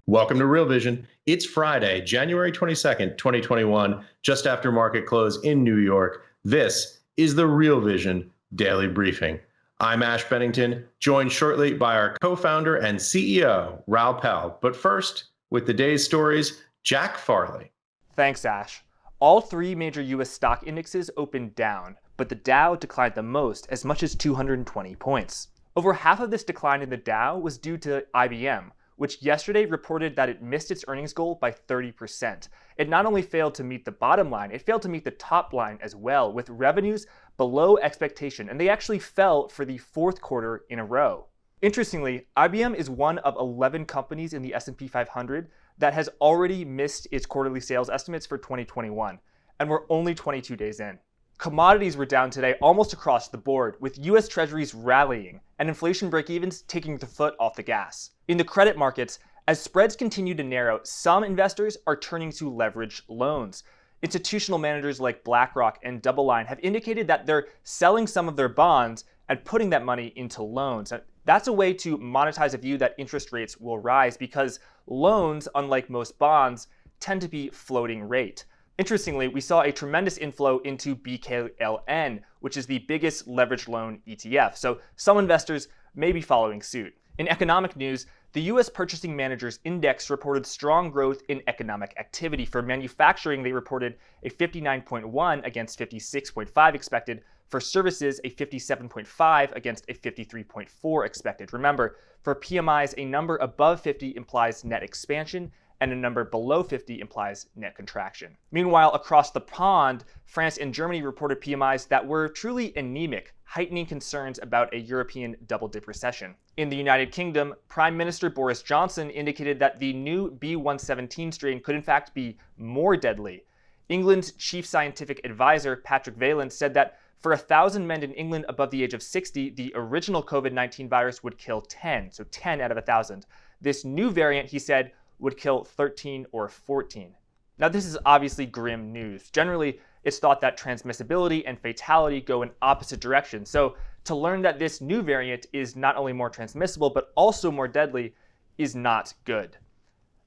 Welcome to Real Vision. It's Friday, January 22nd, 2021, just after market close in New York. This is the Real Vision Daily Briefing. I'm Ash Bennington, joined shortly by our co-founder and CEO, Raoul Pal. But first, with the day's stories, Jack Farley. Thanks, Ash. All three major U.S. stock indexes opened down, but the Dow declined the most, as much as 220 points. Over half of this decline in the Dow was due to IBM, which yesterday reported that it missed its earnings goal by 30%. It not only failed to meet the bottom line, it failed to meet the top line as well, with revenues below expectation, and they actually fell for the fourth quarter in a row. Interestingly, IBM is one of 11 companies in the S&P 500 that has already missed its quarterly sales estimates for 2021, and we're only 22 days in. Commodities were down today almost across the board, with US Treasuries rallying and inflation break-evens taking the foot off the gas. In the credit markets, as spreads continue to narrow, some investors are turning to leveraged loans. Institutional managers like BlackRock and DoubleLine have indicated that they're selling some of their bonds and putting that money into loans. That's a way to monetize a view that interest rates will rise because loans, unlike most bonds, tend to be floating rate. Interestingly, we saw a tremendous inflow into BKLN, which is the biggest leveraged loan ETF. So some investors may be following suit. In economic news, the U.S. Purchasing Managers Index reported strong growth in economic activity. For manufacturing, they reported a 59.1 against 56.5 expected. For services, a 57.5 against a 53.4 expected. Remember, for PMIs, a number above 50 implies net expansion, and a number below 50 implies net contraction. Meanwhile, across the pond, France and Germany reported PMIs that were truly anemic, heightening concerns about a European double-dip recession. In the United Kingdom, Prime Minister Boris Johnson indicated that the new B117 strain could in fact be more deadly. England's chief scientific advisor, Patrick Vallance, said that for 1,000 men in England above the age of 60, the original COVID-19 virus would kill 10, so 10 out of 1,000. This new variant, he said, would kill 13 or 14. Now, this is obviously grim news. Generally, it's thought that transmissibility and fatality go in opposite directions. So to learn that this new variant is not only more transmissible, but also more deadly is not good.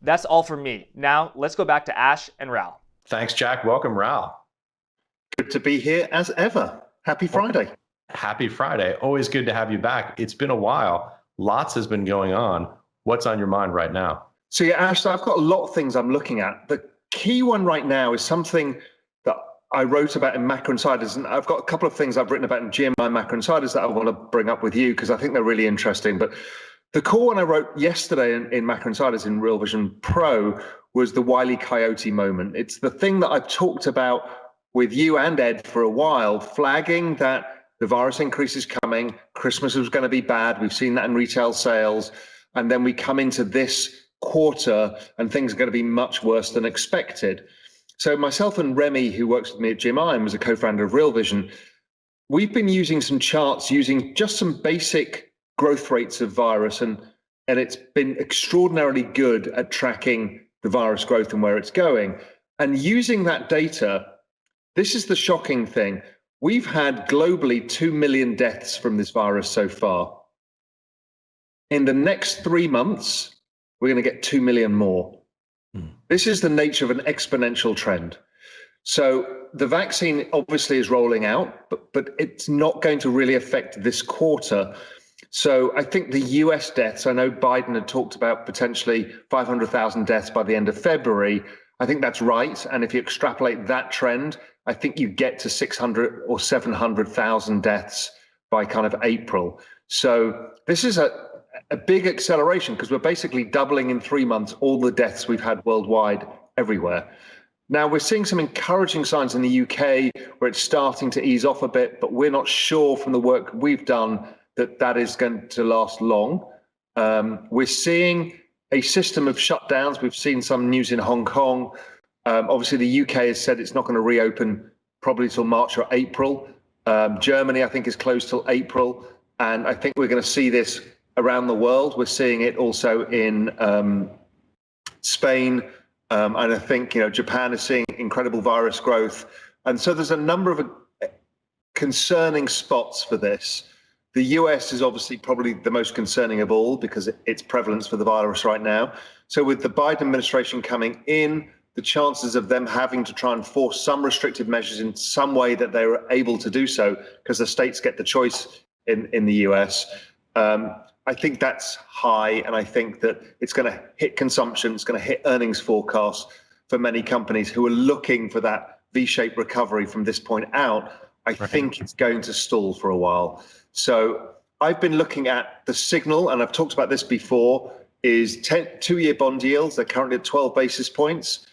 That's all for me. Now, let's go back to Ash and Raoul. Thanks, Jack. Welcome, Raoul. Good to be here as ever. Happy Friday. Happy Friday. Always good to have you back. It's been a while. Lots has been going on. What's on your mind right now? So yeah, Ash, I've got a lot of things I'm looking at. The key one right now is something that I wrote about in Macro Insiders, and I've got a couple of things I've written about in GMI Macro Insiders that I want to bring up with you because I think they're really interesting. But the core one I wrote yesterday in Macro Insiders in Real Vision Pro was the Wile E Coyote moment. It's the thing that I've talked about with you and Ed for a while, flagging that the virus increase is coming, Christmas was going to be bad. We've seen that in retail sales. And then we come into this quarter and things are going to be much worse than expected. So myself and Remy, who works with me at GMI and was a co-founder of Real Vision, we've been using some charts using just some basic growth rates of virus, and it's been extraordinarily good at tracking the virus growth and where it's going. And using that data, this is the shocking thing. We've had globally 2 million deaths from this virus so far. In the next 3 months, we're going to get 2 million more. This is the nature of an exponential trend. So the vaccine obviously is rolling out, but it's not going to really affect this quarter. So I think the US deaths, I know Biden had talked about potentially 500,000 deaths by the end of February. I think that's right. And if you extrapolate that trend, I think you get to 600 or 700,000 deaths by kind of April. So this is a big acceleration because we're basically doubling in 3 months all the deaths we've had worldwide everywhere. Now, we're seeing some encouraging signs in the UK where it's starting to ease off a bit, but we're not sure from the work we've done that that is going to last long. We're seeing a system of shutdowns. We've seen some news in Hong Kong. Obviously, the UK has said it's not going to reopen probably till March or April. Germany, I think, is closed till April. And I think we're going to see this around the world. We're seeing it also in Spain. And I think, Japan is seeing incredible virus growth. And so there's a number of concerning spots for this. The US is obviously probably the most concerning of all because its prevalence for the virus right now. So with the Biden administration coming in, the chances of them having to try and force some restrictive measures in some way that they were able to do so, because the states get the choice in the US, I think that's high. And I think that it's going to hit consumption, it's going to hit earnings forecasts for many companies who are looking for that V-shaped recovery from this point out. I think it's going to stall for a while. So I've been looking at the signal, and I've talked about this before, is 2-year bond yields. They're currently at 12 basis points.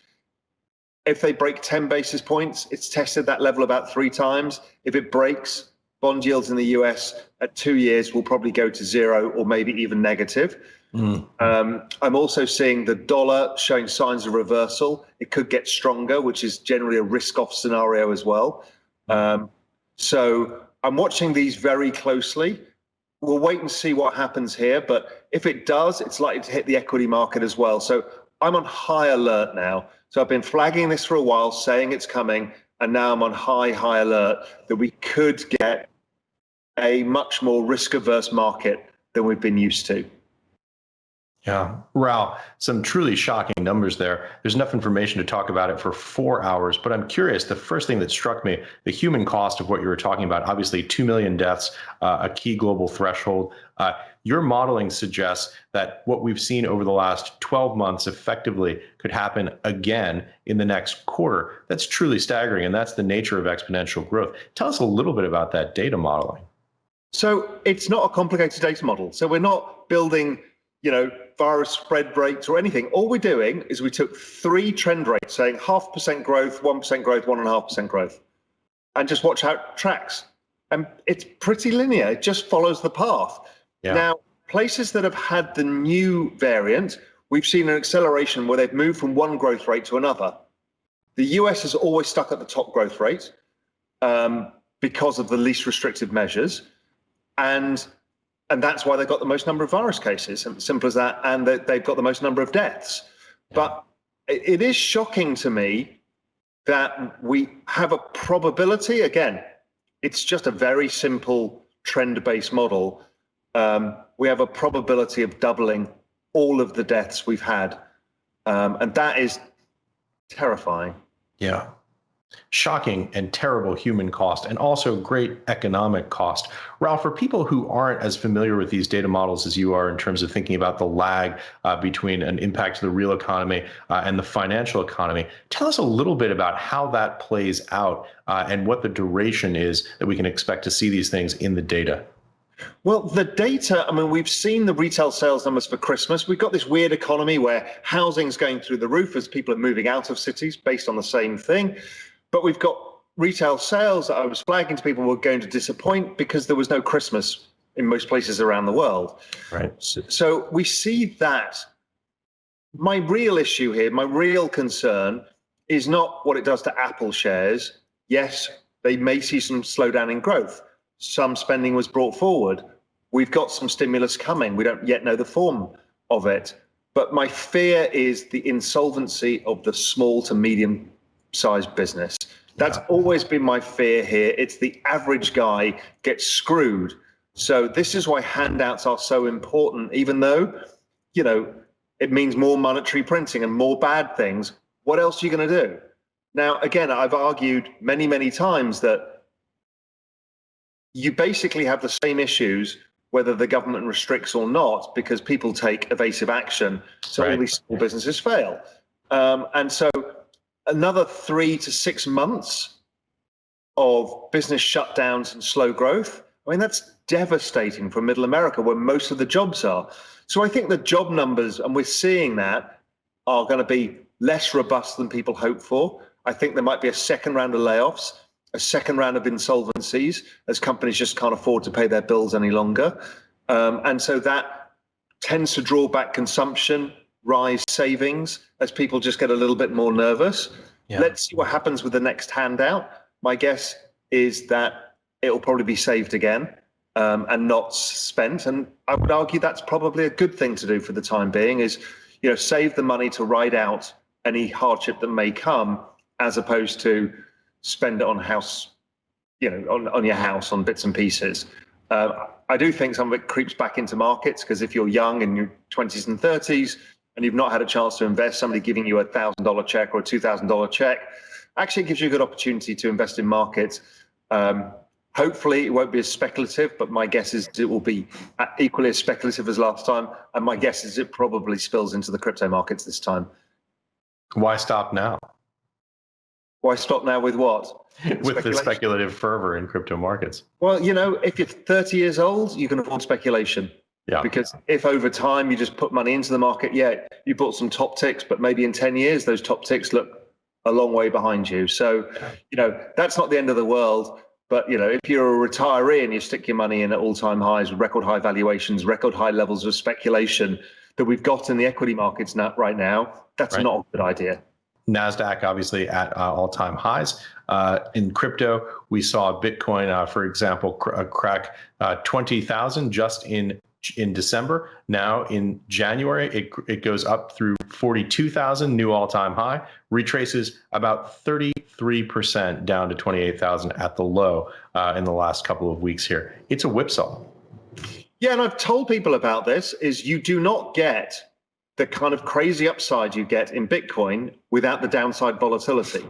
If they break 10 basis points, it's tested that level about 3 times. If it breaks, bond yields in the US at 2 years will probably go to 0 or maybe even negative. I'm also seeing the dollar showing signs of reversal. It could get stronger, which is generally a risk-off scenario as well. So I'm watching these very closely. We'll wait and see what happens here. But if it does, it's likely to hit the equity market as well. So I'm on high alert now. So I've been flagging this for a while, saying it's coming. And now I'm on high alert that we could get a much more risk-averse market than we've been used to. Yeah, Raoul, some truly shocking numbers there. There's enough information to talk about it for 4 hours, but I'm curious, the first thing that struck me, the human cost of what you were talking about, obviously 2 million deaths, a key global threshold. Your modeling suggests that what we've seen over the last 12 months effectively could happen again in the next quarter. That's truly staggering, and that's the nature of exponential growth. Tell us a little bit about that data modeling. So it's not a complicated data model. So we're not building, virus spread rates or anything. All we're doing is we took 3 trend rates saying 0.5% growth, 1% growth, 1.5% growth, and just watch how it tracks. And it's pretty linear. It just follows the path. Yeah. Now, places that have had the new variant, we've seen an acceleration where they've moved from one growth rate to another. The US has always stuck at the top growth rate because of the least restrictive measures. And that's why they've got the most number of virus cases, simple as that, and that they've got the most number of deaths. Yeah. But it is shocking to me that we have a probability, again, it's just a very simple trend-based model. We have a probability of doubling all of the deaths we've had. And that is terrifying. Yeah. Shocking and terrible human cost, and also great economic cost. Raoul, for people who aren't as familiar with these data models as you are in terms of thinking about the lag between an impact to the real economy and the financial economy, tell us a little bit about how that plays out and what the duration is that we can expect to see these things in the data. Well, the data, we've seen the retail sales numbers for Christmas. We've got this weird economy where housing's going through the roof as people are moving out of cities based on the same thing. But we've got retail sales that I was flagging to people were going to disappoint because there was no Christmas in most places around the world. Right. So we see that. My real issue here, my real concern is not what it does to Apple shares. Yes, they may see some slowdown in growth. Some spending was brought forward. We've got some stimulus coming. We don't yet know the form of it. But my fear is the insolvency of the small to medium sized business. That's always been my fear here. It's the average guy gets screwed. So this is why handouts are so important, even though, it means more monetary printing and more bad things. What else are you going to do? Now, again, I've argued many, many times that you basically have the same issues whether the government restricts or not, because people take evasive action. So all these small businesses fail. And so another 3 to 6 months of business shutdowns and slow growth, that's devastating for middle America where most of the jobs are. So I think the job numbers, and we're seeing that, are going to be less robust than people hope for. I think there might be a second round of layoffs, a second round of insolvencies as companies just can't afford to pay their bills any longer. And so that tends to draw back consumption, rise savings as people just get a little bit more nervous. Yeah. Let's see what happens with the next handout. My guess is that it will probably be saved again and not spent. And I would argue that's probably a good thing to do for the time being is, save the money to ride out any hardship that may come, as opposed to spend it on house, on your house, on bits and pieces. I do think some of it creeps back into markets, because if you're young in your 20s and 30s and you've not had a chance to invest, somebody giving you $1,000 check or a $2,000 check actually gives you a good opportunity to invest in markets. Hopefully it won't be as speculative, but my guess is it will be equally as speculative as last time. And my guess is it probably spills into the crypto markets this time. Why stop now? Why stop now with what? With the speculative fervor in crypto markets. Well, if you're 30 years old, you can afford speculation. Yeah. Because if over time you just put money into the market, you bought some top ticks, but maybe in 10 years, those top ticks look a long way behind you. So, that's not the end of the world. But, if you're a retiree and you stick your money in at all-time highs, record high valuations, record high levels of speculation that we've got in the equity markets right now, that's not a good idea. NASDAQ obviously at all-time highs. In crypto, we saw Bitcoin, for example, crack 20,000 just in December. Now in January, it goes up through 42,000, new all-time high, retraces about 33% down to 28,000 at the low in the last couple of weeks here. It's a whipsaw. Yeah, and I've told people about this, is you do not get the kind of crazy upside you get in Bitcoin without the downside volatility.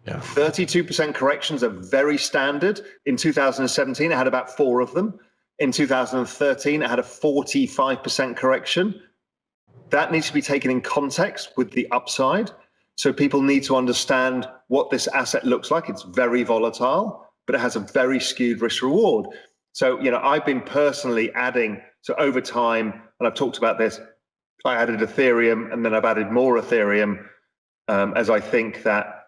Yeah. 32% corrections are very standard. In 2017, I had about 4 of them. In 2013, I had a 45% correction. That needs to be taken in context with the upside. So people need to understand what this asset looks like. It's very volatile, but it has a very skewed risk reward. So, I've been personally adding, so over time, and I've talked about this, I added Ethereum, and then I've added more Ethereum as I think that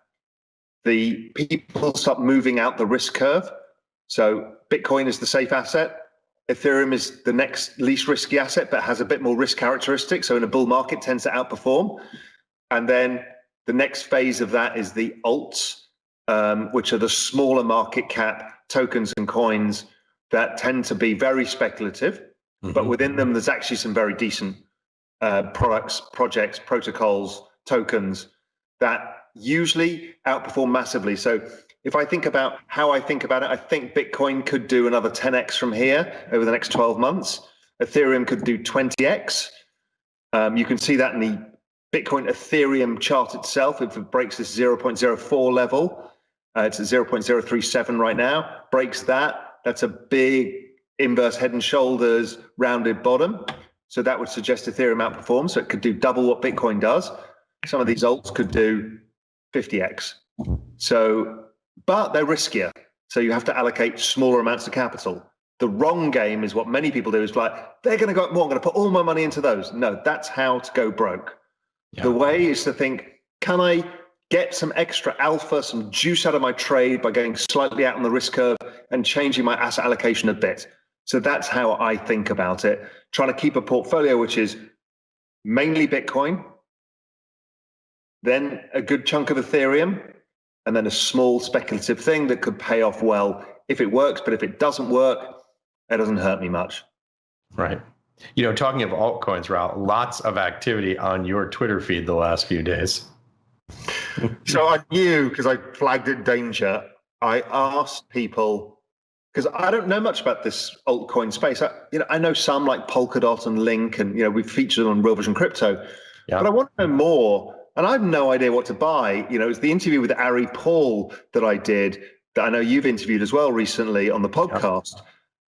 the people start moving out the risk curve. So Bitcoin is the safe asset. Ethereum is the next least risky asset, but has a bit more risk characteristics. So in a bull market, tends to outperform. And then the next phase of that is the alts, which are the smaller market cap tokens and coins that tend to be very speculative. Mm-hmm. But within them, there's actually some very decent products, projects, protocols, tokens that usually outperform massively. So if I think about how I think about it, I think Bitcoin could do another 10x from here over the next 12 months. Ethereum could do 20x. You can see that in the Bitcoin Ethereum chart itself. If it breaks this 0.04 level, it's at 0.037 right now, breaks that, that's a big inverse head and shoulders rounded bottom. So that would suggest Ethereum outperforms. So it could do double what Bitcoin does. Some of these alts could do 50x. So, but they're riskier. So you have to allocate smaller amounts of capital. The wrong game is what many people do, is like, they're going to go up more, I'm going to put all my money into those. No, that's how to go broke. Yeah. The way is to think, can I get some extra alpha, some juice out of my trade by going slightly out on the risk curve and changing my asset allocation a bit? So that's how I think about it. Trying to keep a portfolio which is mainly Bitcoin, then a good chunk of Ethereum, and then a small speculative thing that could pay off well if it works. But if it doesn't work, it doesn't hurt me much. Right. Talking of altcoins, Raoul, lots of activity on your Twitter feed the last few days. So I knew, because I flagged it danger, I asked people, because I don't know much about this altcoin space. I know some like Polkadot and Link, and we've featured on Real Vision Crypto, but I want to know more. And I have no idea what to buy. It's the interview with Ari Paul that I did, that I know you've interviewed as well recently on the podcast.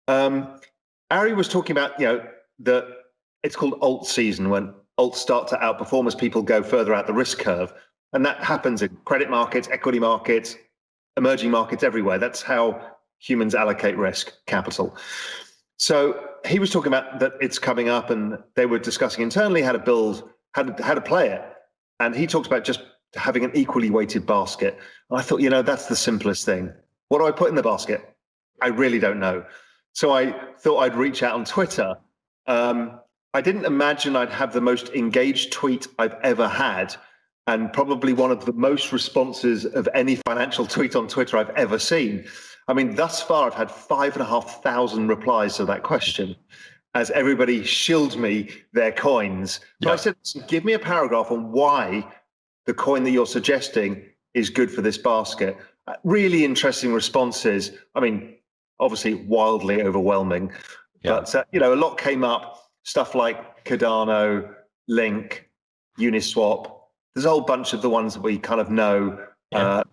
Ari was talking about, that it's called alt season, when alts start to outperform as people go further out the risk curve. And that happens in credit markets, equity markets, emerging markets, everywhere. That's how humans allocate risk capital. So he was talking about that it's coming up, and they were discussing internally how to build, how to play it. And he talks about just having an equally weighted basket. And I thought, that's the simplest thing. What do I put in the basket? I really don't know. So I thought I'd reach out on Twitter. I didn't imagine I'd have the most engaged tweet I've ever had, and probably one of the most responses of any financial tweet on Twitter I've ever seen. I mean, thus far, I've had 5,500 replies to that question, as everybody shilled me their coins. So I said, give me a paragraph on why the coin that you're suggesting is good for this basket. Really interesting responses. I mean, obviously wildly overwhelming. Yeah. But a lot came up, stuff like Cardano, Link, Uniswap. There's a whole bunch of the ones that we kind of know,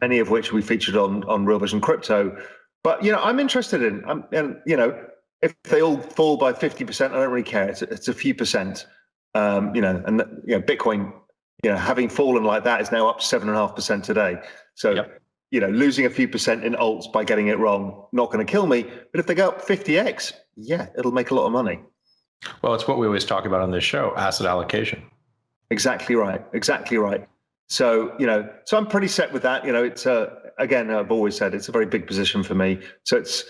many of which we featured on Real Vision Crypto. But I'm interested in, and if they all fall by 50%, I don't really care. It's a few percent, Bitcoin, having fallen like that is now up 7.5% today. So, losing a few percent in alts by getting it wrong, not going to kill me. But if they go up 50x, it'll make a lot of money. Well, it's what we always talk about on this show, asset allocation. Exactly right. So, so I'm pretty set with that. It's again, I've always said it's a very big position for me. So it's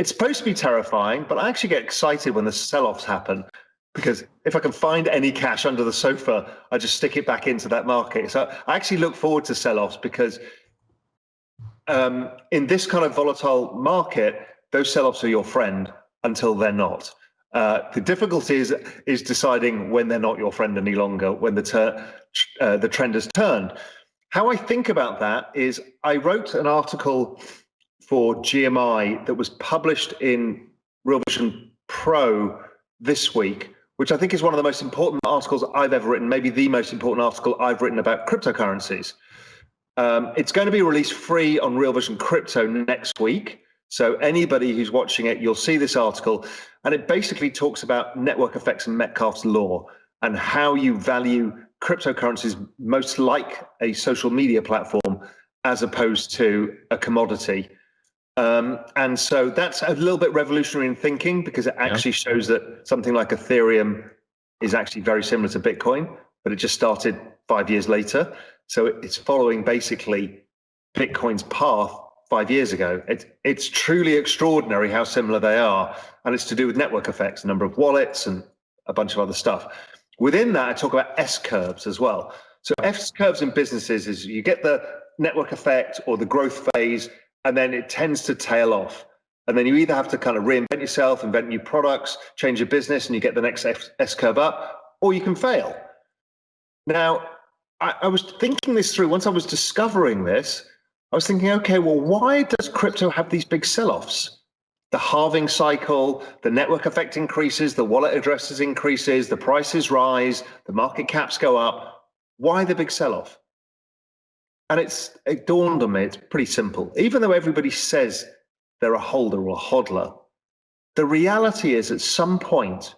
supposed to be terrifying, but I actually get excited when the sell-offs happen, because if I can find any cash under the sofa, I just stick it back into that market. So I actually look forward to sell-offs because in this kind of volatile market, those sell-offs are your friend until they're not. The difficulty is deciding when they're not your friend any longer, when the trend has turned. How I think about that is I wrote an article for GMI that was published in Real Vision Pro this week, which I think is one of the most important articles I've ever written, maybe the most important article I've written about cryptocurrencies. It's going to be released free on Real Vision Crypto next week. So anybody who's watching it, you'll see this article, and it basically talks about network effects and Metcalfe's law and how you value cryptocurrencies most like a social media platform as opposed to a commodity. And so that's a little bit revolutionary in thinking, because it actually shows that something like Ethereum is actually very similar to Bitcoin, but it just started 5 years later. So it's following basically Bitcoin's path 5 years ago. It's truly extraordinary how similar they are. And it's to do with network effects, the number of wallets and a bunch of other stuff. Within that, I talk about S-curves as well. So S-curves in businesses is you get the network effect or the growth phase, and then it tends to tail off. And then you either have to kind of reinvent yourself, invent new products, change your business, and you get the next S-curve up, or you can fail. Now, I was thinking this through. Once I was discovering this, I was thinking, okay, well, why does crypto have these big sell-offs? The halving cycle, the network effect increases, the wallet addresses increases, the prices rise, the market caps go up. Why the big sell-off? And it dawned on me, it's pretty simple. Even though everybody says they're a holder or a hodler, the reality is at some point,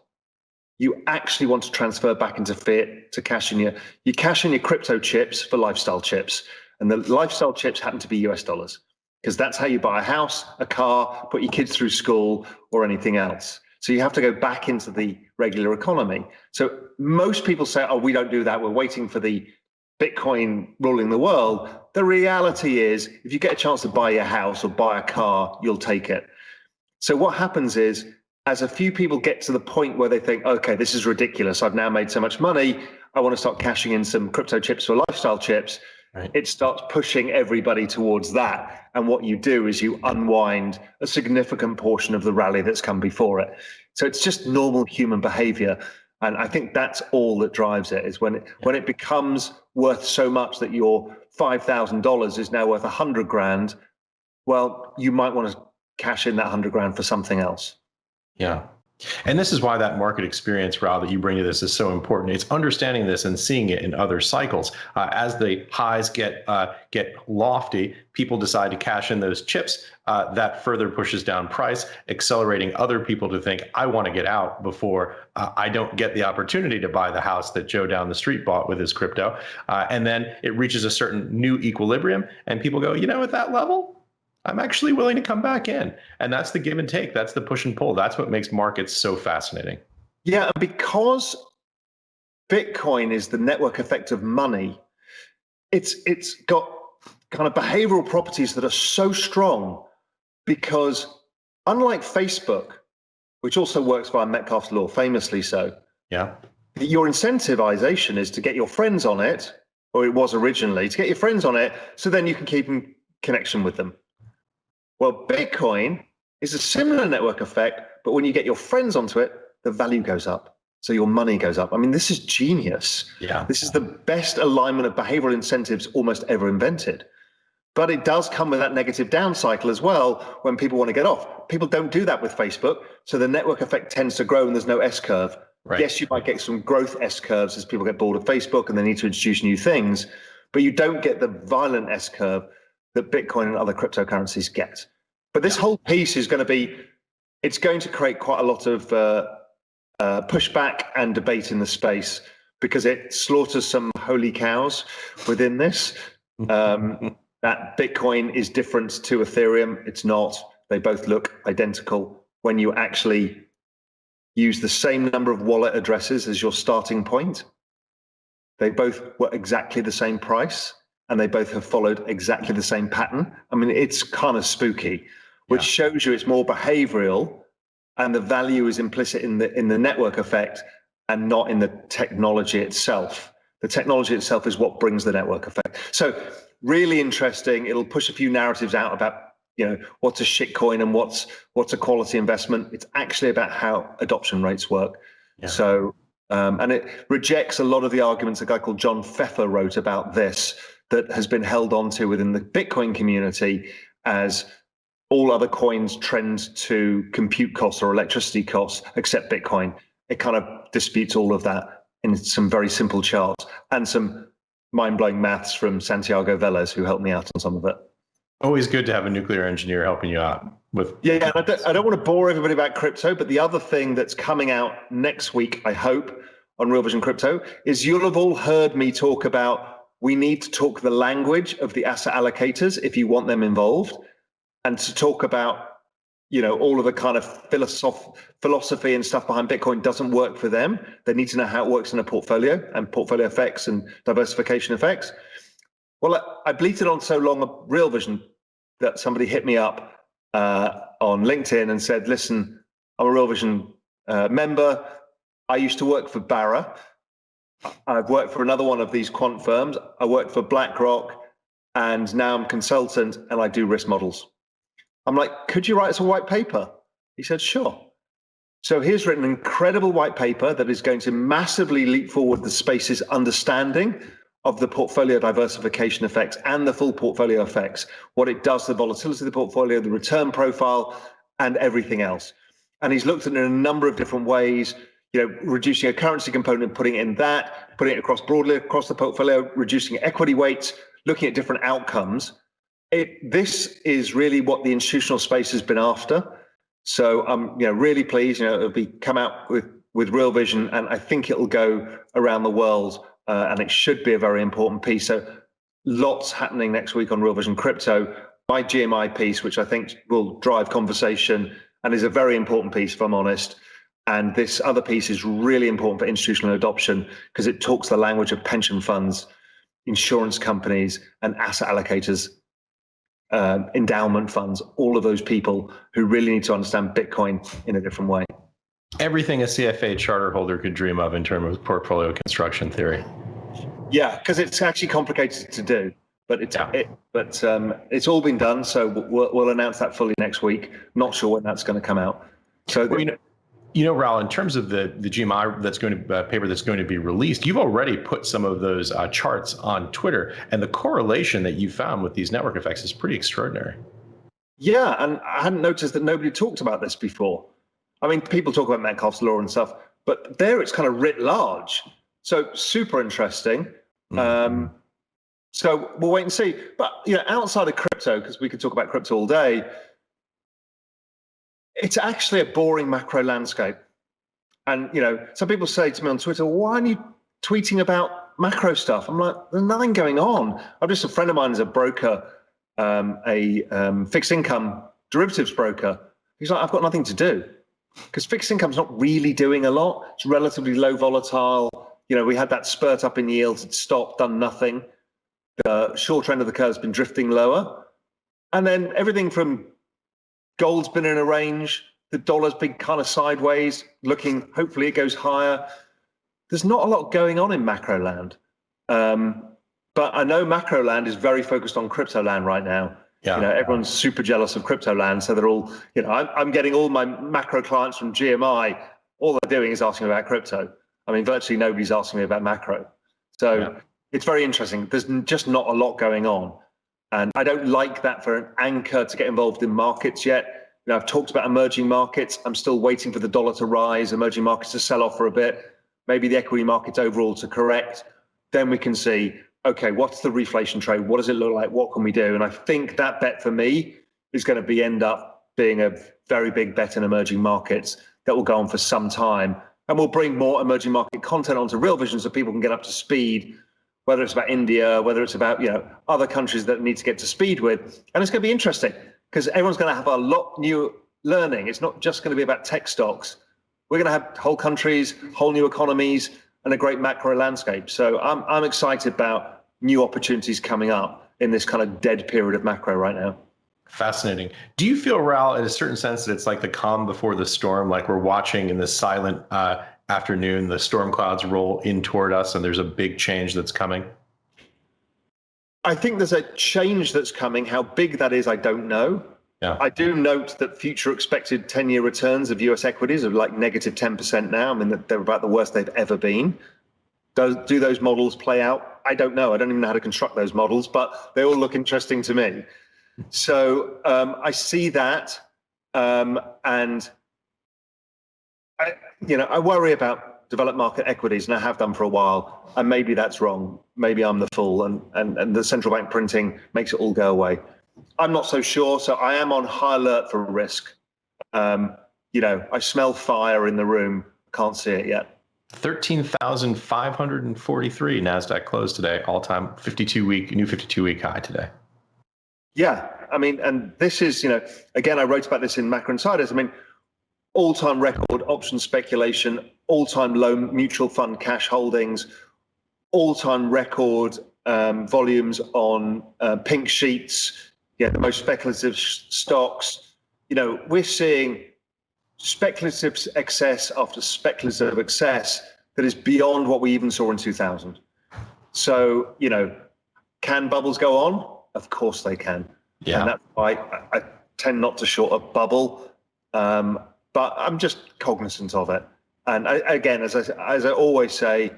you actually want to transfer back into fiat to cash in you cash in your crypto chips for lifestyle chips. And the lifestyle chips happen to be US dollars, because that's how you buy a house, a car, put your kids through school, or anything else. So you have to go back into the regular economy. So most people say, oh, we don't do that. We're waiting for the Bitcoin ruling the world. The reality is, if you get a chance to buy a house or buy a car, you'll take it. So what happens is, as a few people get to the point where they think, okay, this is ridiculous, I've now made so much money, I want to start cashing in some crypto chips for lifestyle chips, right. It starts pushing everybody towards that. And what you do is you unwind a significant portion of the rally that's come before it. So it's just normal human behavior. And I think that's all that drives it, is when it becomes worth so much that your $5,000 is now worth 100 grand, well, you might want to cash in that 100 grand for something else. Yeah. And this is why that market experience, Raoul, that you bring to this is so important. It's understanding this and seeing it in other cycles. As the highs get lofty, people decide to cash in those chips. That further pushes down price, accelerating other people to think, I want to get out before I don't get the opportunity to buy the house that Joe down the street bought with his crypto. And then it reaches a certain new equilibrium, and people go, at that level, I'm actually willing to come back in. And that's the give and take. That's the push and pull. That's what makes markets so fascinating. Yeah, because Bitcoin is the network effect of money, it's got kind of behavioral properties that are so strong, because unlike Facebook, which also works via Metcalfe's law, famously so, your incentivization is to get your friends on it, or it was originally, to get your friends on it, so then you can keep in connection with them. Well, Bitcoin is a similar network effect, but when you get your friends onto it, the value goes up. So your money goes up. I mean, this is genius. Yeah. This is the best alignment of behavioral incentives almost ever invented. But it does come with that negative down cycle as well when people want to get off. People don't do that with Facebook. So the network effect tends to grow and there's no S curve. Right. Yes, you might get some growth S curves as people get bored of Facebook and they need to introduce new things, but you don't get the violent S curve that Bitcoin and other cryptocurrencies get. But this whole piece is going to be, it's going to create quite a lot of pushback and debate in the space because it slaughters some holy cows within this. That Bitcoin is different to Ethereum. It's not. They both look identical when you actually use the same number of wallet addresses as your starting point. They both were exactly the same price and they both have followed exactly the same pattern. I mean, it's kind of spooky, which shows you it's more behavioral and the value is implicit in the network effect and not in the technology itself. The technology itself is what brings the network effect. So really interesting. It'll push a few narratives out about, what's a shitcoin and what's a quality investment. It's actually about how adoption rates work. Yeah. So, and it rejects a lot of the arguments a guy called John Pfeffer wrote about this that has been held onto within the Bitcoin community as all other coins trend to compute costs or electricity costs, except Bitcoin. It kind of disputes all of that in some very simple charts and some mind-blowing maths from Santiago Velez, who helped me out on some of it. Always good to have a nuclear engineer helping you out with. Yeah. And I don't want to bore everybody about crypto, but the other thing that's coming out next week, I hope, on Real Vision Crypto is you'll have all heard me talk about we need to talk the language of the asset allocators if you want them involved, and to talk about all of the kind of philosophy and stuff behind Bitcoin doesn't work for them. They need to know how it works in a portfolio and portfolio effects and diversification effects. Well, I bleated on so long of Real Vision that somebody hit me up on LinkedIn and said, listen, I'm a Real Vision member. I used to work for Barra. I've worked for another one of these quant firms. I worked for BlackRock and now I'm a consultant and I do risk models. I'm like, could you write us a white paper? He said, sure. So he's written an incredible white paper that is going to massively leap forward the space's understanding of the portfolio diversification effects and the full portfolio effects, what it does to the volatility of the portfolio, the return profile, and everything else. And he's looked at it in a number of different ways, reducing a currency component, putting it in that, putting it across broadly across the portfolio, reducing equity weights, looking at different outcomes. This is really what the institutional space has been after. So I'm really pleased. It'll be come out with Real Vision, and I think it'll go around the world, and it should be a very important piece. So lots happening next week on Real Vision Crypto. My GMI piece, which I think will drive conversation and is a very important piece, if I'm honest. And this other piece is really important for institutional adoption because it talks the language of pension funds, insurance companies, and asset allocators. Endowment funds, all of those people who really need to understand Bitcoin in a different way. Everything a CFA charter holder could dream of in terms of portfolio construction theory. Yeah, because it's actually complicated to do, but it's all been done. So we'll announce that fully next week. Not sure when that's going to come out. So Raoul, in terms of the GMI that's going to paper that's going to be released, you've already put some of those charts on Twitter, and the correlation that you found with these network effects is pretty extraordinary. Yeah, and I hadn't noticed that nobody talked about this before. I mean, people talk about Metcalfe's law and stuff, but there it's kind of writ large. So super interesting. Mm-hmm. So we'll wait and see. But outside of crypto, because we could talk about crypto all day, it's actually a boring macro landscape. And, some people say to me on Twitter, why aren't you tweeting about macro stuff? I'm like, there's nothing going on. I'm just a friend of mine is a broker, a fixed income derivatives broker. He's like, I've got nothing to do because fixed income's not really doing a lot. It's relatively low volatile. We had that spurt up in yields. It stopped, done nothing. The short end of the curve has been drifting lower. And then everything from gold's been in a range. The dollar's been kind of sideways, looking, hopefully it goes higher. There's not a lot going on in macro land. But I know macro land is very focused on crypto land right now. Yeah. Everyone's super jealous of crypto land. So they're all, I'm getting all my macro clients from GMI. All they're doing is asking about crypto. I mean, virtually nobody's asking me about macro. So It's very interesting. There's just not a lot going on. And I don't like that for an anchor to get involved in markets yet. You know, I've talked about emerging markets. I'm still waiting for the dollar to rise, emerging markets to sell off for a bit, maybe the equity markets overall to correct. Then we can see, okay, what's the reflation trade? What does it look like? What can we do? And I think that bet for me is going to end up being a very big bet in emerging markets that will go on for some time. And we'll bring more emerging market content onto Real Vision so people can get up to speed, whether it's about India, whether it's about, you know, other countries that need to get to speed with. And it's going to be interesting because everyone's going to have a lot new learning. It's not just going to be about tech stocks. We're going to have whole countries, whole new economies, and a great macro landscape. So I'm excited about new opportunities coming up in this kind of dead period of macro right now. Fascinating. Do you feel, Raoul, in a certain sense that it's like the calm before the storm, like we're watching in this silent afternoon, the storm clouds roll in toward us and there's a big change that's coming? I think there's a change that's coming. How big that is, I don't know. Yeah. I do note that future expected 10-year returns of US equities are like negative 10% now. I mean, they're about the worst they've ever been. Do those models play out? I don't know. I don't even know how to construct those models, but they all look interesting to me. So I see that, and I worry about developed market equities, and I have done for a while. And maybe that's wrong. Maybe I'm the fool, and the central bank printing makes it all go away. I'm not so sure. So I am on high alert for risk. I smell fire in the room. Can't see it yet. 13,543 NASDAQ closed today, all-time new 52-week high today. Yeah, I mean, and this is, again, I wrote about this in Macro Insiders. I mean, all-time record option speculation, all-time low mutual fund cash holdings, all-time record volumes on pink sheets, the most speculative stocks. We're seeing speculative excess after speculative excess that is beyond what we even saw in 2000. So, can bubbles go on? Of course they can. Yeah. And that's why I tend not to short a bubble, but I'm just cognizant of it. And again, as I always say,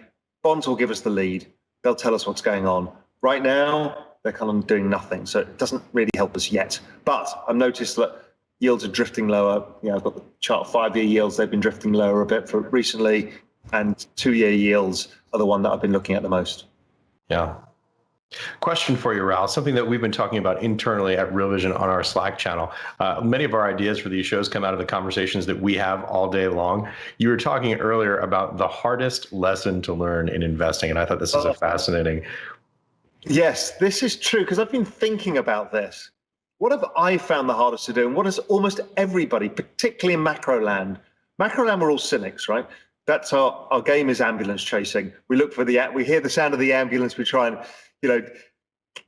bonds will give us the lead. They'll tell us what's going on. Right now, they're kind of doing nothing, so it doesn't really help us yet. But I've noticed that yields are drifting lower. I've got the chart of 5-year yields. They've been drifting lower a bit for recently, and 2-year yields are the one that I've been looking at the most. Yeah. Question for you, Raoul, something that we've been talking about internally at Real Vision on our Slack channel. Many of our ideas for these shows come out of the conversations that we have all day long. You were talking earlier about the hardest lesson to learn in investing, and I thought this is a fascinating. Yes, this is true, because I've been thinking about this. What have I found the hardest to do, and what has almost everybody, particularly in macro land, we're all cynics, right? That's our game is ambulance chasing. We look for we hear the sound of the ambulance, we try and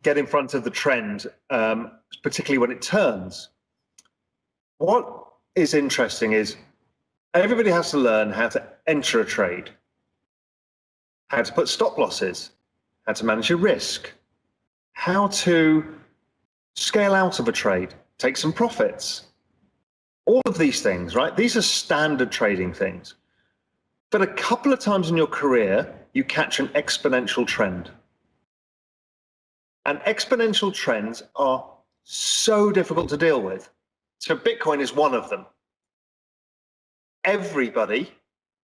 get in front of the trend, particularly when it turns. What is interesting is everybody has to learn how to enter a trade, how to put stop losses, how to manage your risk, how to scale out of a trade, take some profits. All of these things, right? These are standard trading things. But a couple of times in your career, you catch an exponential trend. And exponential trends are so difficult to deal with. So Bitcoin is one of them. Everybody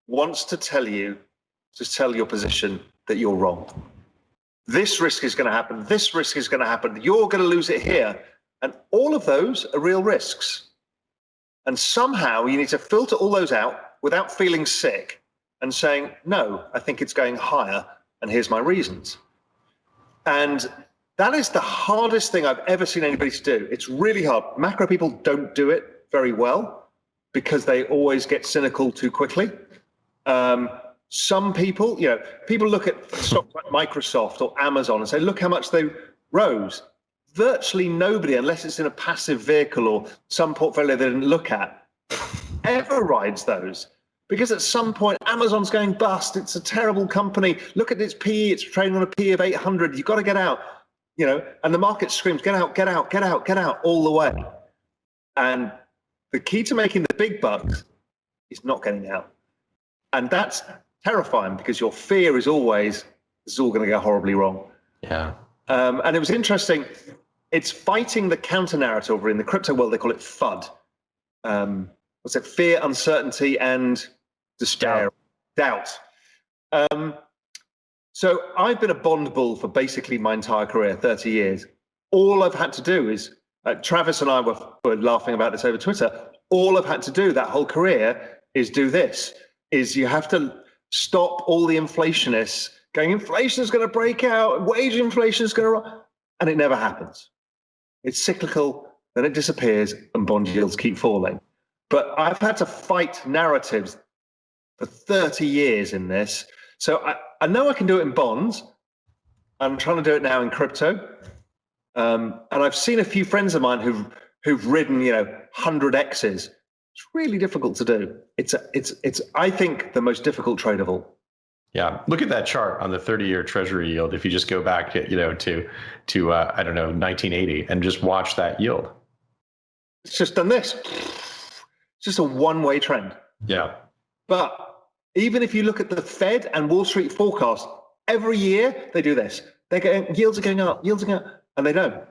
wants to tell your position that you're wrong. This risk is going to happen. This risk is going to happen. You're going to lose it here. And all of those are real risks. And somehow you need to filter all those out without feeling sick and saying, no, I think it's going higher, and here's my reasons. And that is the hardest thing I've ever seen anybody do. It's really hard. Macro people don't do it very well because they always get cynical too quickly. Some people, people look at stocks like Microsoft or Amazon and say, look how much they rose. Virtually nobody, unless it's in a passive vehicle or some portfolio they didn't look at, ever rides those. Because at some point, Amazon's going bust. It's a terrible company. Look at its PE. It's trading on a PE of 800. You've got to get out. And the market screams, get out, get out, get out, get out all the way. And the key to making the big bucks is not getting out. And that's terrifying because your fear is always, this is all going to go horribly wrong. Yeah. And it was interesting. it's fighting the counter narrative, or in the crypto world, they call it FUD. What's it? Fear, uncertainty, and despair, doubt. So I've been a bond bull for basically my entire career, 30 years. All I've had to do is, Travis and I were laughing about this over Twitter. All I've had to do that whole career is do this, is you have to stop all the inflationists going, inflation is going to break out, wage inflation is going to, and it never happens. It's cyclical, then it disappears, and bond yields keep falling. But I've had to fight narratives for 30 years in this. So I know I can do it in bonds. I'm trying to do it now in crypto. And I've seen a few friends of mine who've ridden, 100Xs. It's really difficult to do. It's I think the most difficult trade of all. Yeah, look at that chart on the 30-year Treasury yield. If you just go back to 1980 and just watch that yield. It's just done this. It's just a one-way trend. Yeah. But even if you look at the Fed and Wall Street forecast, every year they do this. They're getting yields are going up, and they don't.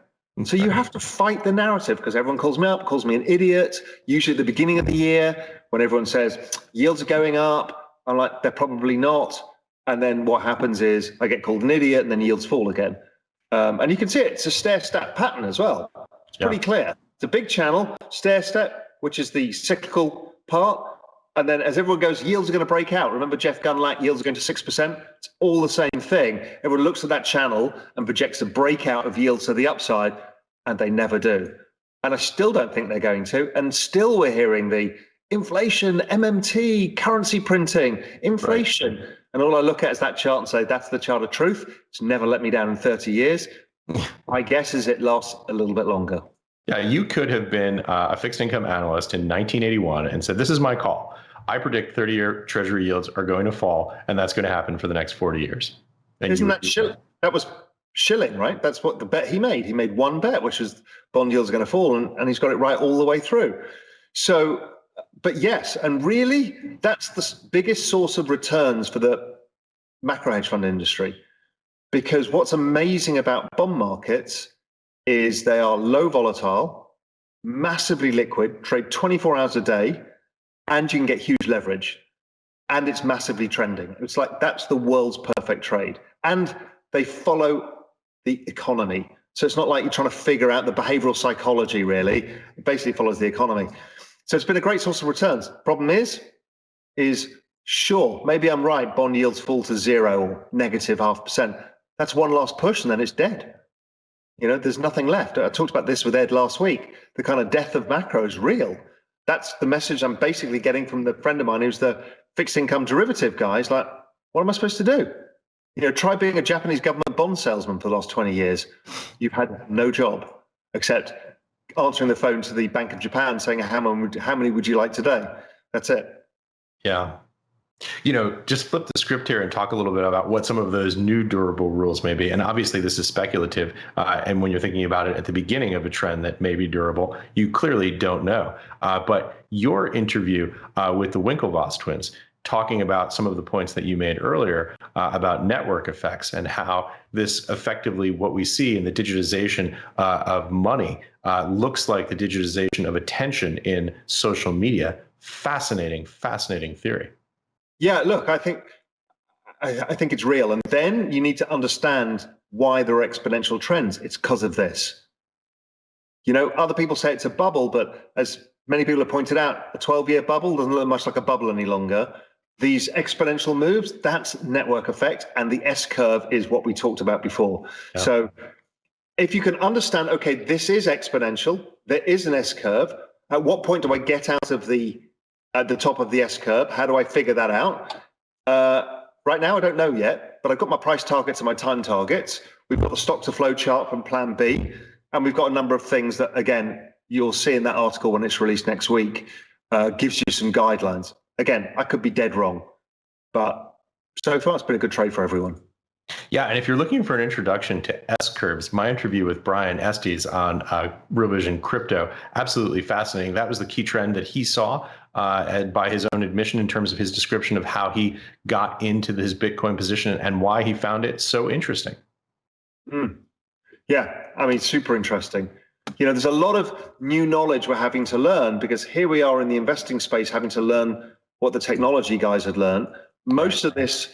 So you have to fight the narrative, because everyone calls me up, calls me an idiot. Usually at the beginning of the year, when everyone says yields are going up, I'm like, they're probably not. And then what happens is I get called an idiot, and then yields fall again. And you can see it. It's a stair-step pattern as well. It's pretty clear. It's a big channel, stair-step, which is the cyclical part. And then as everyone goes, yields are going to break out. Remember Jeff Gundlach, yields are going to 6%. It's all the same thing. Everyone looks at that channel and projects a breakout of yields to the upside, and they never do. And I still don't think they're going to. And still we're hearing the inflation, MMT, currency printing, inflation. Right. And all I look at is that chart and say, that's the chart of truth. It's never let me down in 30 years. My guess is it lasts a little bit longer. Yeah, you could have been a fixed income analyst in 1981 and said, this is my call. I predict 30-year Treasury yields are going to fall, and that's going to happen for the next 40 years. And isn't that Schilling? That was Schilling, right? That's what the bet he made. He made one bet, which is bond yields are going to fall, and he's got it right all the way through. So, but yes, and really, that's the biggest source of returns for the macro hedge fund industry. Because what's amazing about bond markets is they are low volatile, massively liquid, trade 24 hours a day, and you can get huge leverage, and it's massively trending. It's like, that's the world's perfect trade. And they follow the economy. So it's not like you're trying to figure out the behavioral psychology, really. It basically follows the economy. So it's been a great source of returns. Problem is sure, maybe I'm right, bond yields fall to 0 or negative 0.5%. That's one last push, and then it's dead. There's nothing left. I talked about this with Ed last week. The kind of death of macro is real. That's the message I'm basically getting from the friend of mine who's the fixed income derivative guy. He's like, what am I supposed to do? Try being a Japanese government bond salesman for the last 20 years. You've had no job except answering the phone to the Bank of Japan saying, how many would you like today? That's it. Yeah. Just flip the script here and talk a little bit about what some of those new durable rules may be. And obviously this is speculative. And when you're thinking about it at the beginning of a trend that may be durable, you clearly don't know. But your interview with the Winklevoss twins, talking about some of the points that you made earlier about network effects and how this effectively what we see in the digitization of money looks like the digitization of attention in social media. Fascinating theory. Yeah, look, I think it's real. And then you need to understand why there are exponential trends. It's because of this. Other people say it's a bubble, but as many people have pointed out, a 12-year bubble doesn't look much like a bubble any longer. These exponential moves, that's network effect. And the S-curve is what we talked about before. Yeah. So if you can understand, okay, this is exponential, there is an S-curve. At what point do I get out of at the top of the S-curve? How do I figure that out? Right now, I don't know yet, but I've got my price targets and my time targets. We've got the stock to flow chart from plan B, and we've got a number of things that, again, you'll see in that article when it's released next week, gives you some guidelines. Again, I could be dead wrong, but so far it's been a good trade for everyone. Yeah, and if you're looking for an introduction to S-curves, my interview with Brian Estes on Real Vision Crypto, absolutely fascinating. That was the key trend that he saw, and by his own admission in terms of his description of how he got into his Bitcoin position and why he found it so interesting. Yeah, I mean, super interesting. There's a lot of new knowledge we're having to learn because here we are in the investing space having to learn what the technology guys had learned. Most of this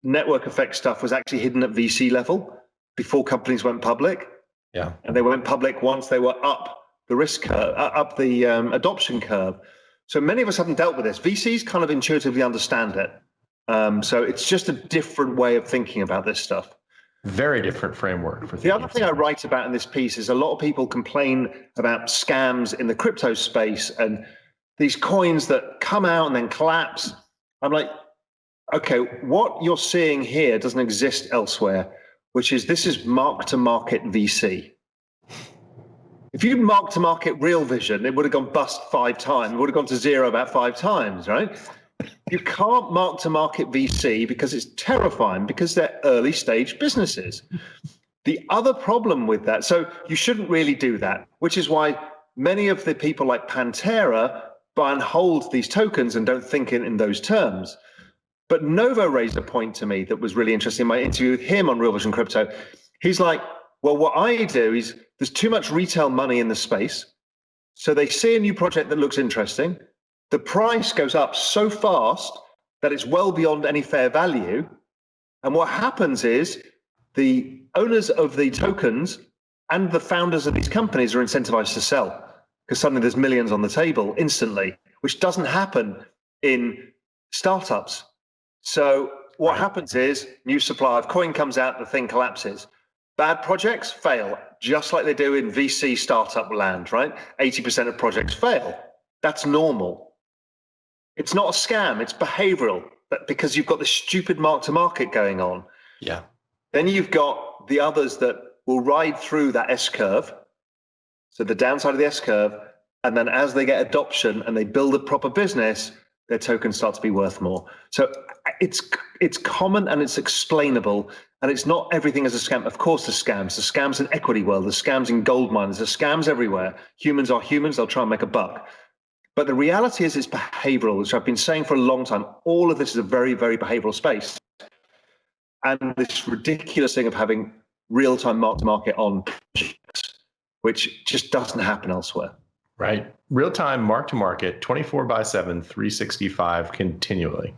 network effect stuff was actually hidden at VC level before companies went public. Yeah. And they went public once they were up the risk curve, up the adoption curve. So many of us haven't dealt with this. VCs kind of intuitively understand it. So it's just a different way of thinking about this stuff. Very different framework for the other thing I write about in this piece is a lot of people complain about scams in the crypto space and these coins that come out and then collapse. I'm like, okay, what you're seeing here doesn't exist elsewhere, which is this is mark-to-market VC. If you'd mark-to-market real Vision, it would have gone bust 5 times. It would have gone to zero about 5 times, right? You can't mark-to-market VC because it's terrifying because they're early stage businesses. The other problem with that, so you shouldn't really do that, which is why many of the people like Pantera buy and hold these tokens and don't think in those terms. But Novo raised a point to me that was really interesting in my interview with him on Real Vision Crypto. He's like, well, what I do is there's too much retail money in the space. So they see a new project that looks interesting. The price goes up so fast that it's well beyond any fair value. And what happens is the owners of the tokens and the founders of these companies are incentivized to sell because suddenly there's millions on the table instantly, which doesn't happen in startups. So what happens is new supply of coin comes out, the thing collapses. Bad projects fail, just like they do in VC startup land, right? 80% of projects fail. That's normal. It's not a scam, it's behavioral, but because you've got this stupid mark-to-market going on. Yeah. Then you've got the others that will ride through that S-curve, so the downside of the S-curve, and then as they get adoption and they build a proper business, their tokens start to be worth more. So it's common and it's explainable, and it's not everything as a scam. Of course, there's scams in equity world, there's scams in gold mines, there's scams everywhere. Humans are humans, they'll try and make a buck. But the reality is it's behavioral, which I've been saying for a long time. All of this is a very, very behavioral space. And this ridiculous thing of having real-time mark-to-market on, which just doesn't happen elsewhere. Right. Real-time mark-to-market, 24/7, 365 continually.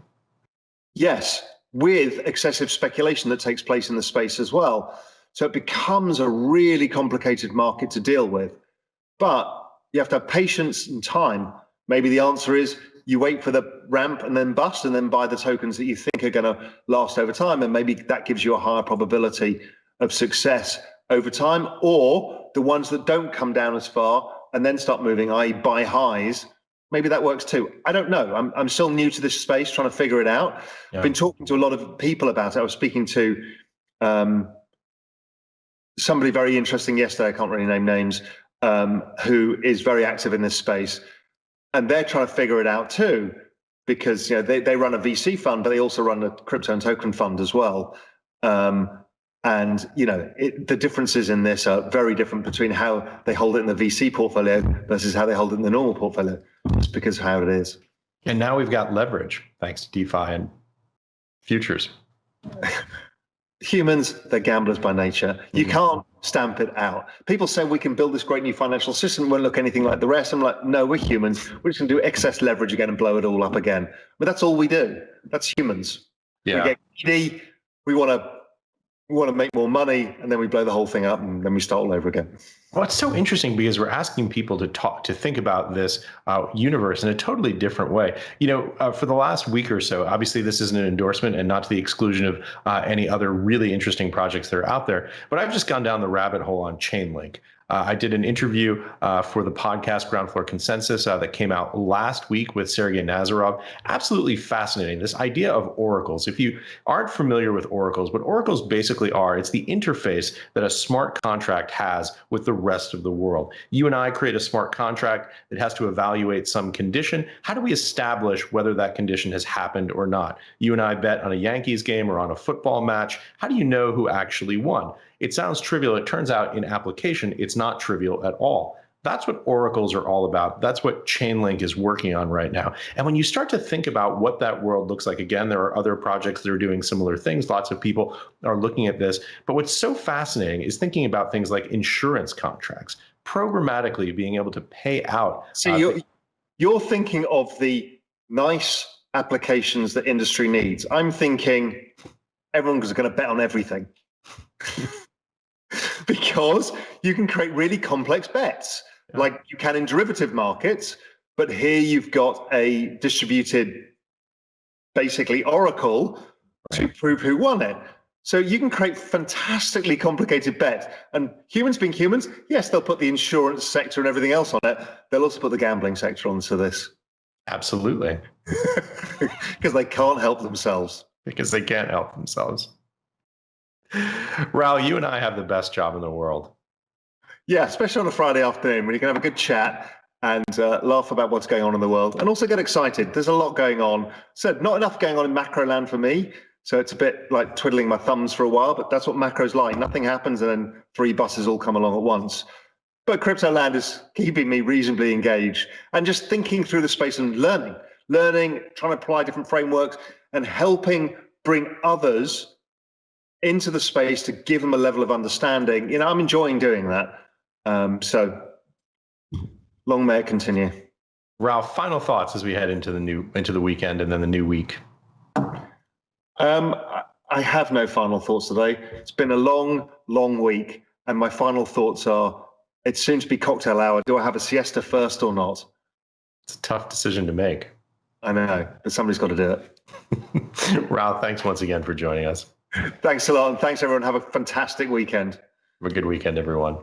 Yes, with excessive speculation that takes place in the space as well. So it becomes a really complicated market to deal with. But you have to have patience and time. Maybe the answer is you wait for the ramp and then bust and then buy the tokens that you think are going to last over time. And maybe that gives you a higher probability of success over time. Or the ones that don't come down as far and then start moving, i.e. buy highs, maybe that works too. I don't know. I'm still new to this space, trying to figure it out. Yeah. I've been talking to a lot of people about it. I was speaking to somebody very interesting yesterday, I can't really name names, who is very active in this space. And they're trying to figure it out too, because they run a VC fund, but they also run a crypto and token fund as well. And the differences in this are very different between how they hold it in the VC portfolio versus how they hold it in the normal portfolio, just because of how it is. And now we've got leverage thanks to DeFi and futures. Humans, they're gamblers by nature. You can't stamp it out. People say we can build this great new financial system, won't look anything like the rest. I'm like, no, we're humans. We're just going to do excess leverage again and blow it all up again. But that's all we do. That's humans. Yeah. We get greedy. We want to make more money, and then we blow the whole thing up, and then we start all over again. Well, it's so interesting because we're asking people to think about this universe in a totally different way. For the last week or so, obviously this isn't an endorsement and not to the exclusion of any other really interesting projects that are out there, but I've just gone down the rabbit hole on Chainlink. I did an interview for the podcast Ground Floor Consensus that came out last week with Sergey Nazarov. Absolutely fascinating. This idea of oracles. If you aren't familiar with oracles, what oracles basically are, it's the interface that a smart contract has with the rest of the world. You and I create a smart contract that has to evaluate some condition. How do we establish whether that condition has happened or not? You and I bet on a Yankees game or on a football match. How do you know who actually won? It sounds trivial. It turns out in application, it's not trivial at all. That's what oracles are all about. That's what Chainlink is working on right now. And when you start to think about what that world looks like, again, there are other projects that are doing similar things. Lots of people are looking at this. But what's so fascinating is thinking about things like insurance contracts, programmatically being able to pay out. So you're thinking of the nice applications that industry needs. I'm thinking everyone's going to bet on everything. Because you can create really complex bets, like you can in derivative markets, but here you've got a distributed, basically oracle to prove who won it. So you can create fantastically complicated bets. And humans being humans, yes, they'll put the insurance sector and everything else on it. They'll also put the gambling sector onto this. Absolutely. Because they can't help themselves. Because they can't help themselves. Raoul, you and I have the best job in the world. Yeah, especially on a Friday afternoon when you can have a good chat and laugh about what's going on in the world and also get excited. There's a lot going on. So not enough going on in macro land for me. So it's a bit like twiddling my thumbs for a while, but that's what macro's like. Nothing happens and then 3 buses all come along at once. But crypto land is keeping me reasonably engaged and just thinking through the space and learning, trying to apply different frameworks and helping bring others into the space to give them a level of understanding. You know, I'm enjoying doing that. So long may it continue. Raoul, final thoughts as we head into the weekend and then the new week. I have no final thoughts today. It's been a long, long week, and my final thoughts are: it's soon to be cocktail hour. Do I have a siesta first or not? It's a tough decision to make. I know, but somebody's got to do it. Raoul, thanks once again for joining us. Thanks a lot, and thanks everyone. Have a fantastic weekend. Have a good weekend, everyone.